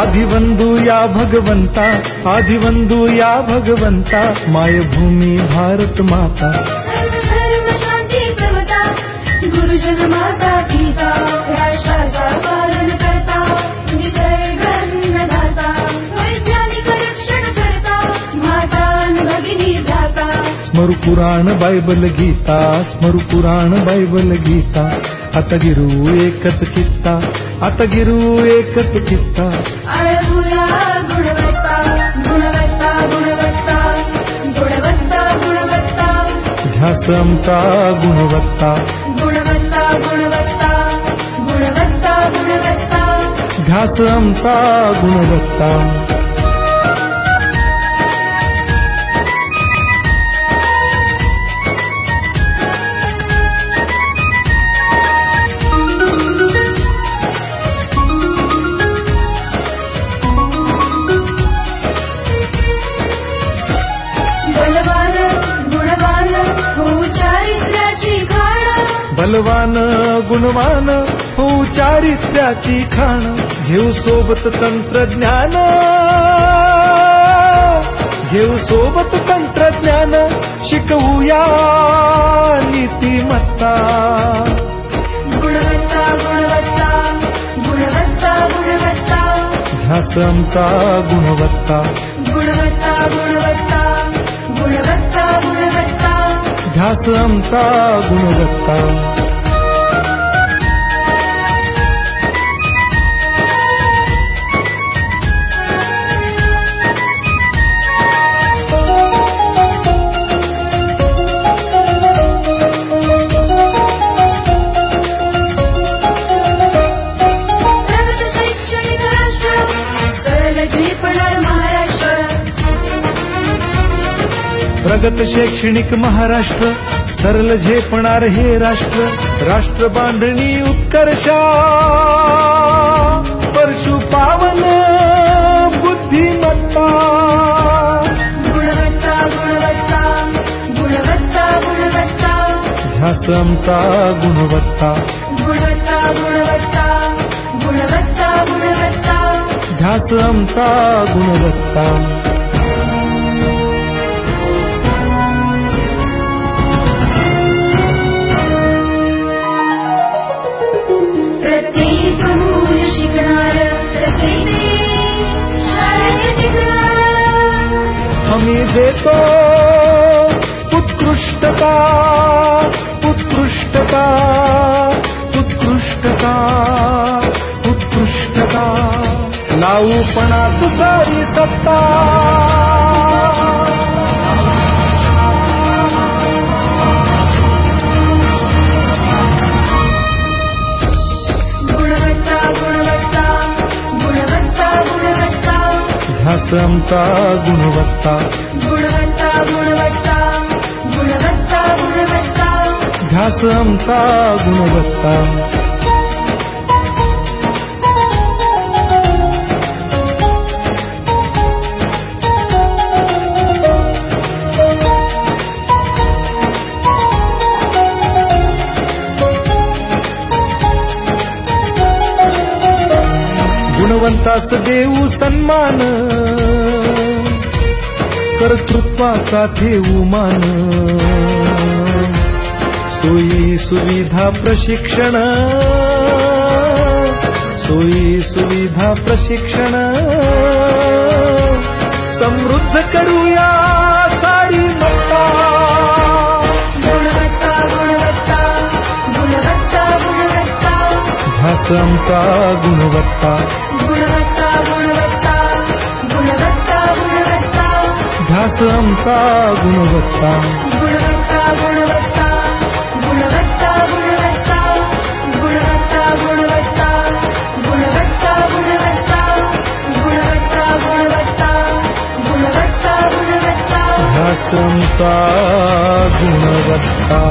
आदिवंदू या भगवंता, आदिवंदू या भगवंता, मायभूमी भारत माता। सर्व धर्म शांती समता, गुरुजन माता पिता, राष्ट्राचा पालन करता, निसर्ग अन्नदाता, वैज्ञानिक रक्षण करता, माता भगिनी भ्राता। स्मरू पुराण बायबल गीता, स्मरू पुराण बायबल गीता, आता गिरू एकच कित्ता, आता गिरू एकच कित्ता। आळवूया गुणवत्ता, गुणवत्ता, गुणवत्ता, गुणवत्ता, गुणवत्ता, ध्यास आमचा गुणवत्ता, गुणवत्ता, गुणवत्ता, गुणवत्ता, गुणवत्ता। ध्यास आमचा गुणवत्ता। बलवान गुणवान हो चारित्र्याची खाण, बलवान गुणवान हो चारित्र्याची खाण, घेऊ सोबत तंत्रज्ञान, घेऊ सोबत तंत्रज्ञान, शिकवूया नीतिमत्ता। गुणवत्ता, गुणवत्ता, गुणवत्ता, गुणवत्ता, ध्यास आमचा गुणवत्ता, गुणवत्ता, गुणवत्ता, गुणवत्ता, गुणवत्ता। ध्यास आमचा गुणवत्ता। प्रगत शैक्षणिक राष्ट्र, सरळ झेपणार महाराष्ट्र। प्रगत शैक्षणिक महाराष्ट्र, सरल झेपणार हे राष्ट्र, राष्ट्र बांधणी उत्कर्षा, परशु पावन बुद्धिमत्ता। गुणवत्ता, गुणवत्ता, गुणवत्ता, गुणवत्ता, ध्यास आमचा गुणवत्ता, गुणवत्ता, गुणवत्ता, गुणवत्ता, गुणवत्ता। ध्यास आमचा गुणवत्ता। प्रत्येक मूल शिकणार, रसविते शाळेत टिकणार। हमी देतो उत्कृष्टता, उत्कृष्टता, उत्कृष्टता, उत्कृष्टता, लावू पणास सारी सत्ता। गुणवत्ता, गुणवत्ता, गुणवत्ता, गुणवत्ता, ध्यास आमचा गुणवत्ता, गुणवत्ता, गुणवत्ता, गुणवत्ता, गुणवत्ता। ध्यास आमचा गुणवत्ता। गुणवंतास देऊ सन्मान, कर्तृत्वाचा ठेवू मान, सोयी सुविधा प्रशिक्षण, सोयी सुविधा प्रशिक्षण, समृद्ध करूया सारी मत्ता। गुणवत्ता, गुणवत्ता, गुणवत्ता, गुणवत्ता, ध्यास आमचा गुणवत्ता, गुणवत्ता, गुणवत्ता, गुणवत्ता, गुणवत्ता। ध्यास आमचा गुणवत्ता। गुणवत्ता, गुणवत्ता, गुणवत्ता, गुणवत्ता, गुणवत्ता, गुणवत्ता, गुणवत्ता, गुणवत्ता, गुणवत्ता, गुणवत्ता, गुणवत्ता, गुणवत्ता। ध्यास आमचा गुणवत्ता।